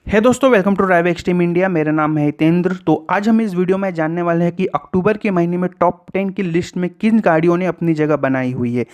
है दोस्तों, welcome to drive extreme India. मेरा नाम है हितेंद्र। तो आज हम इस वीडियो में जानने वाले हैं कि अक्टूबर के महीने में टॉप 10 की लिस्ट में किन गाड़ियों ने अपनी जगह बनाई हुई है।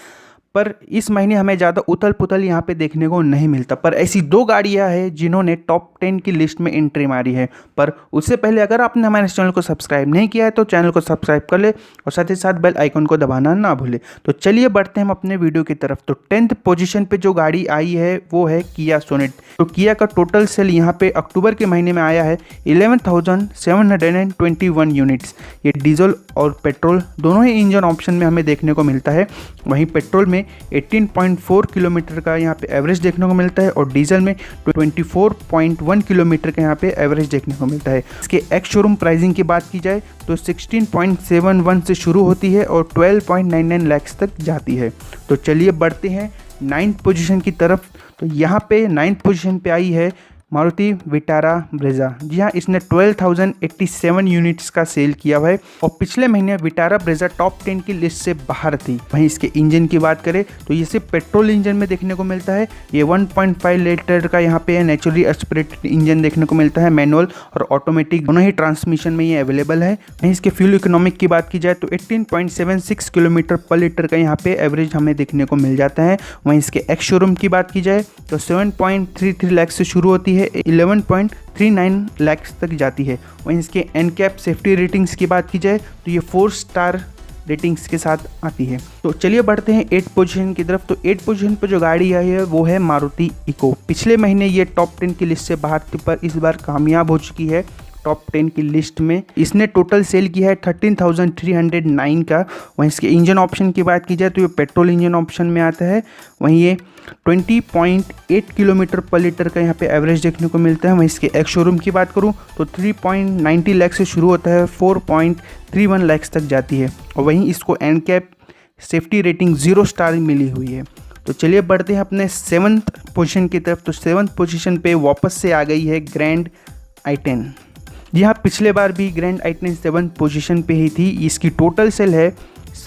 पर इस महीने हमें ज़्यादा उथल पुथल यहाँ पे देखने को नहीं मिलता, पर ऐसी दो गाड़ियाँ हैं जिन्होंने टॉप 10 की लिस्ट में एंट्री मारी है। पर उससे पहले अगर आपने हमारे चैनल को सब्सक्राइब नहीं किया है तो चैनल को सब्सक्राइब कर ले और साथ ही साथ बेल आइकन को दबाना ना भूले। तो चलिए बढ़ते हैं हम अपने वीडियो की तरफ। तो 10th पोजीशन पे जो गाड़ी आई है वो है किया सोनेट। तो किया का टोटल सेल यहाँ पे अक्टूबर के महीने में आया है 11,721 यूनिट्स। ये डीजल और पेट्रोल दोनों ही इंजन ऑप्शन में हमें देखने को मिलता है। वहीं पेट्रोल में 18.4 किलोमीटर का यहाँ पे एवरेज देखने को मिलता है और डीजल में 24.1 किलोमीटर का यहाँ पे एवरेज देखने को मिलता है। इसके एक्स शोरूम प्राइसिंग की बात की जाए तो 16.71 से शुरू होती है और 12.99 लाख तक जाती है। तो चलिए बढ़ते हैं 9th पोजीशन की तरफ। तो यहाँ पे 9th पोजीशन पे आई है मारुति विटारा ब्रेजा। जी हाँ, इसने 12,087 यूनिट्स का सेल किया हुआ है और पिछले महीने विटारा ब्रेजा टॉप 10 की लिस्ट से बाहर थी। वहीं इसके इंजन की बात करें तो ये सिर्फ पेट्रोल इंजन में देखने को मिलता है। ये 1.5 लीटर का यहाँ पे नेचुरली एस्पिरेटेड इंजन देखने को मिलता है। मैनुअल और ऑटोमेटिक दोनों ही ट्रांसमिशन में ये अवेलेबल है। वहीं इसके फ्यूल इकोनॉमिक की बात की जाए तो 18.76 किलोमीटर पर लीटर का यहाँ पे एवरेज हमें देखने को मिल जाता है। वहीं इसके एक्स शोरूम की बात की जाए तो 7.33 लाख से शुरू होती है, 11.39 लाख तक जाती है। वहीं इसके एनकैप सेफ्टी रेटिंग्स की बात की जाए तो ये 4 स्टार रेटिंग्स के साथ आती है। तो चलिए बढ़ते हैं 8th पोजीशन की तरफ। तो 8th पोजीशन पर जो गाड़ी आई है वो है मारुति इको। पिछले महीने ये टॉप 10 की लिस्ट से बाहर थी पर इस बार कामयाब हो चुकी है टॉप 10 की लिस्ट में। इसने टोटल सेल किया है 13,309 का। वहीं इसके इंजन ऑप्शन की बात की जाए तो ये पेट्रोल इंजन ऑप्शन में आता है। वहीं ये 20.8 किलोमीटर पर लीटर का यहाँ पे एवरेज देखने को मिलता है। वहीं इसके एक्स शोरूम की बात करूँ तो 3.90 लाख से शुरू होता है, 4.31 लाख तक जाती है और वहीं इसको एनकैप सेफ्टी रेटिंग 0 स्टार मिली हुई है। तो चलिए बढ़ते हैं अपने 7th पोजीशन की तरफ। तो 7th पोजीशन पे वापस से आ गई है ग्रैंड i10। जी हाँ, पिछले बार भी ग्रैंड i10 7th पोजीशन पे ही थी। इसकी टोटल सेल है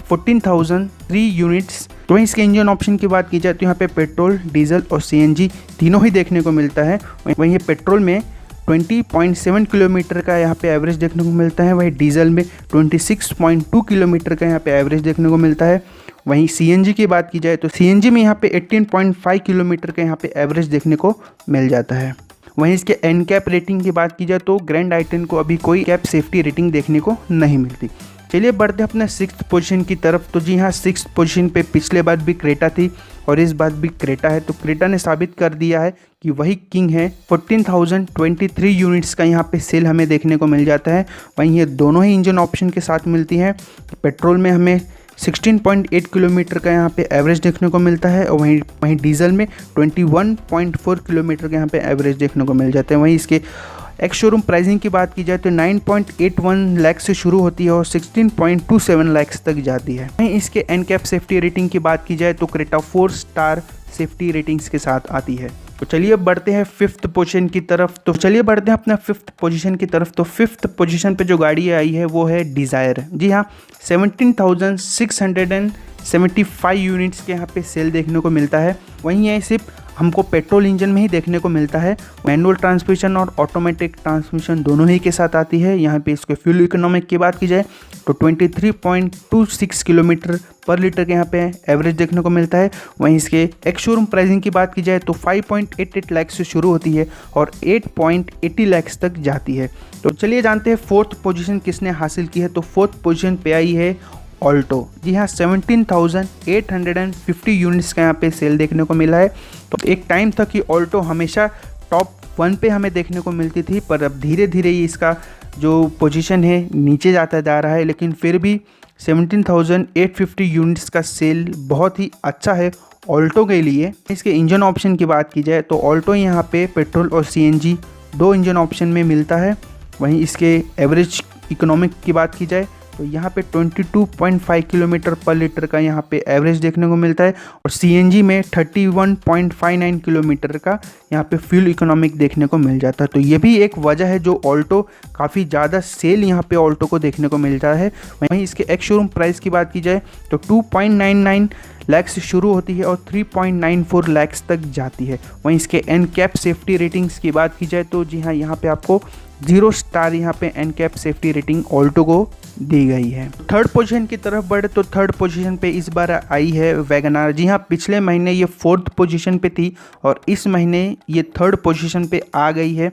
14,003 यूनिट्स। तो वहीं इसके इंजन ऑप्शन की बात की जाए तो यहाँ पे पेट्रोल, डीजल और सीएनजी तीनों ही देखने को मिलता है। वहीं ये पेट्रोल में 20.7 किलोमीटर का यहाँ पे एवरेज देखने को मिलता है। वहीं डीजल में 26.2 किलोमीटर का यहाँ पे एवरेज देखने को मिलता है। वहीं सीएनजी की बात की जाए तो सीएनजी में यहाँ पे 18.5 किलोमीटर का यहाँ पे एवरेज देखने को मिल जाता है। वहीं इसके एनकैप रेटिंग की बात की जाए तो ग्रैंड i10 को अभी कोई कैप सेफ्टी रेटिंग देखने को नहीं मिलती। चलिए बढ़ते हैं अपने 6th पोजीशन की तरफ। तो जी हाँ, 6th पोजीशन पे पिछले बार भी क्रेटा थी और इस बार भी क्रेटा है। तो क्रेटा ने साबित कर दिया है कि वही किंग है। 14,023 यूनिट्स का यहाँ पे सेल हमें देखने को मिल जाता है। वहीं ये दोनों ही इंजन ऑप्शन के साथ मिलती हैं। पेट्रोल में हमें 16.8 किलोमीटर का यहाँ पे एवरेज देखने को मिलता है और वहीं डीजल में 21.4 किलोमीटर का यहाँ पे एवरेज देखने को मिल जाता है। वहीं इसके एक्स शोरूम प्राइसिंग की बात की जाए तो 9.81 लाख से शुरू होती है और 16.27 लाख तक जाती है। वहीं इसके एनकैप सेफ्टी रेटिंग की बात की जाए तो क्रेटा 4 स्टार सेफ्टी रेटिंग्स के साथ आती है। तो चलिए बढ़ते हैं 5th पोजीशन की तरफ। तो चलिए बढ़ते हैं अपना 5th पोजीशन की तरफ। तो 5th पोजीशन पे जो गाड़ी आई है वो है डिज़ायर। जी हाँ, 17,675 यूनिट्स के यहाँ पे सेल देखने को मिलता है। वहीं ये सिर्फ हमको पेट्रोल इंजन में ही देखने को मिलता है। मैनुअल ट्रांसमिशन और ऑटोमेटिक ट्रांसमिशन दोनों ही के साथ आती है। यहाँ पे इसके फ्यूल इकोनॉमिक की बात की जाए तो 23.26 किलोमीटर पर लीटर के यहाँ पे एवरेज देखने को मिलता है। वहीं इसके एक्स शोरूम प्राइसिंग की बात की जाए तो 5.88 लाख से शुरू होती है और 8.80 लाख तक जाती है। तो चलिए जानते हैं 4th पोजीशन किसने हासिल की है। तो 4th पोजीशन पे आई है ऑल्टो। जी हाँ, 17,850 यूनिट्स का यहाँ पे सेल देखने को मिला है। तो एक टाइम था कि ऑल्टो हमेशा टॉप 1 पे हमें देखने को मिलती थी, पर अब धीरे धीरे ये इसका जो पोजीशन है नीचे जाता जा रहा है। लेकिन फिर भी 17,850 यूनिट्स का सेल बहुत ही अच्छा है ऑल्टो के लिए। इसके इंजन ऑप्शन की बात की जाए तो ऑल्टो यहाँ पे पेट्रोल और सीएनजी दो इंजन ऑप्शन में मिलता है। वहीं इसके एवरेज इकोनॉमिक की बात की जाए तो यहाँ पे 22.5 किलोमीटर पर लीटर का यहाँ पे एवरेज देखने को मिलता है और सीएनजी में 31.59 किलोमीटर का यहाँ पे फ्यूल इकोनॉमिक देखने को मिल जाता है। तो ये भी एक वजह है जो ऑल्टो काफ़ी ज़्यादा सेल यहाँ पे ऑल्टो को देखने को मिलता है। वहीं इसके एक्स शोरूम प्राइस की बात की जाए तो 2.99 लाख से शुरू होती है और 3.94 लाख तक जाती है। वहीं इसके एनकैप सेफ्टी रेटिंग्स की बात की जाए तो जी हाँ, यहाँ पे आपको 0 स्टार यहाँ पे एनकैप सेफ्टी रेटिंग ऑल्टो को दी गई है। थर्ड पोजीशन की तरफ बढ़े तो थर्ड पोजीशन पे इस बार आई है वैगनार। जी हाँ, पिछले महीने ये फोर्थ पोजीशन पे थी और इस महीने ये थर्ड पोजीशन पे आ गई है।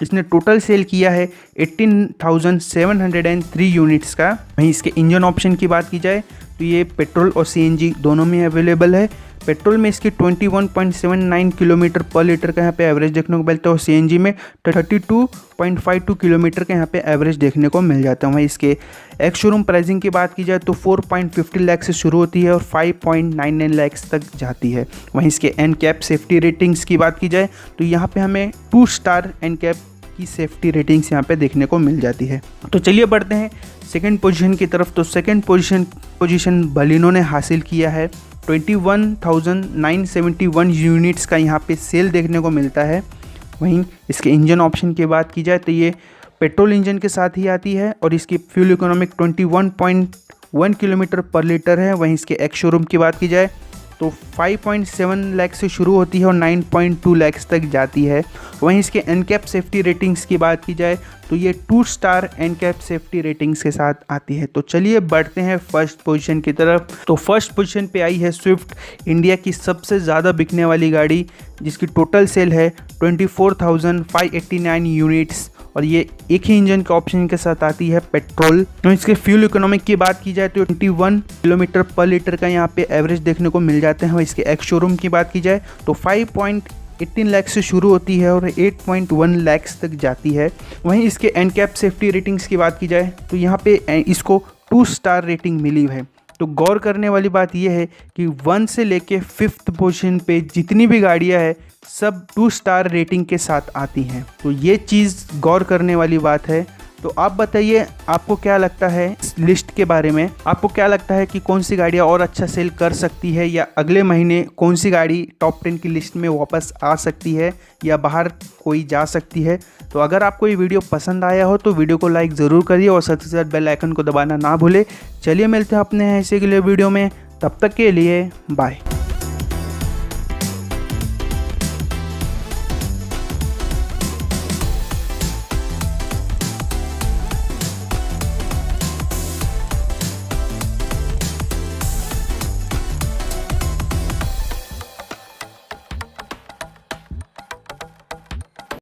इसने टोटल सेल किया है 18,703 यूनिट्स का। वहीं इसके इंजन ऑप्शन की बात की जाए तो ये पेट्रोल और सीएनजी दोनों में अवेलेबल है। पेट्रोल में इसकी 21.79 किलोमीटर पर लीटर का यहाँ पे एवरेज देखने को मिलता है और सीएनजी में 32.52 किलोमीटर का यहाँ पे एवरेज देखने को मिल जाता है। वहीं इसके एक्स शोरूम प्राइसिंग की बात की जाए तो 4.50 लाख से शुरू होती है और 5.99 लाख तक जाती है। वहीं इसके एनकैप सेफ्टी रेटिंग्स की बात की जाए तो यहाँ पे हमें 2 स्टार एनकैप की सेफ्टी रेटिंग्स यहाँ पे देखने को मिल जाती है। तो चलिए बढ़ते हैं सेकंड पोजीशन की तरफ। तो सेकंड पोजीशन बलिनो ने हासिल किया है। 21,971 यूनिट्स का यहाँ पे सेल देखने को मिलता है। वहीं इसके इंजन ऑप्शन की बात की जाए तो ये पेट्रोल इंजन के साथ ही आती है और इसकी फ्यूल इकोनॉमिक 21.1 किलोमीटर पर लीटर है। वहीं इसके एक्स शोरूम की बात की जाए तो 5.7 लाख से शुरू होती है और 9.2 लाख तक जाती है। वहीं इसके एनकैप सेफ्टी रेटिंग्स की बात की जाए तो ये 2 स्टार एनकैप सेफ्टी रेटिंग्स के साथ आती है। तो चलिए बढ़ते हैं फर्स्ट पोजीशन की तरफ। तो फर्स्ट पोजीशन पे आई है स्विफ्ट, इंडिया की सबसे ज़्यादा बिकने वाली गाड़ी, जिसकी टोटल सेल है 24,589 यूनिट्स और ये एक ही इंजन के ऑप्शन के साथ आती है पेट्रोल। तो इसके फ्यूल इकोनॉमिक की बात की जाए तो 21 किलोमीटर पर लीटर का यहाँ पे एवरेज देखने को मिल जाते हैं। इसके एक्स शोरूम की बात की जाए तो 5.18 लाख से शुरू होती है और 8.1 लाख तक जाती है। वहीं इसके एनकैप सेफ्टी रेटिंग्स की बात की जाए तो यहाँ पे इसको 2 स्टार रेटिंग मिली है। तो गौर करने वाली बात यह है कि 1 से लेके 5th पोजीशन पे जितनी भी गाड़ियाँ हैं सब 2 स्टार रेटिंग के साथ आती हैं। तो ये चीज़ गौर करने वाली बात है। तो आप बताइए आपको क्या लगता है इस लिस्ट के बारे में? आपको क्या लगता है कि कौन सी गाड़ियाँ और अच्छा सेल कर सकती है या अगले महीने कौन सी गाड़ी टॉप 10 की लिस्ट में वापस आ सकती है या बाहर कोई जा सकती है? तो अगर आपको ये वीडियो पसंद आया हो तो वीडियो को लाइक ज़रूर करिए और साथ ही साथ बेल आइकन को दबाना ना भूले। चलिए मिलते हैं अपने ऐसे अगले वीडियो में, तब तक के लिए बाय।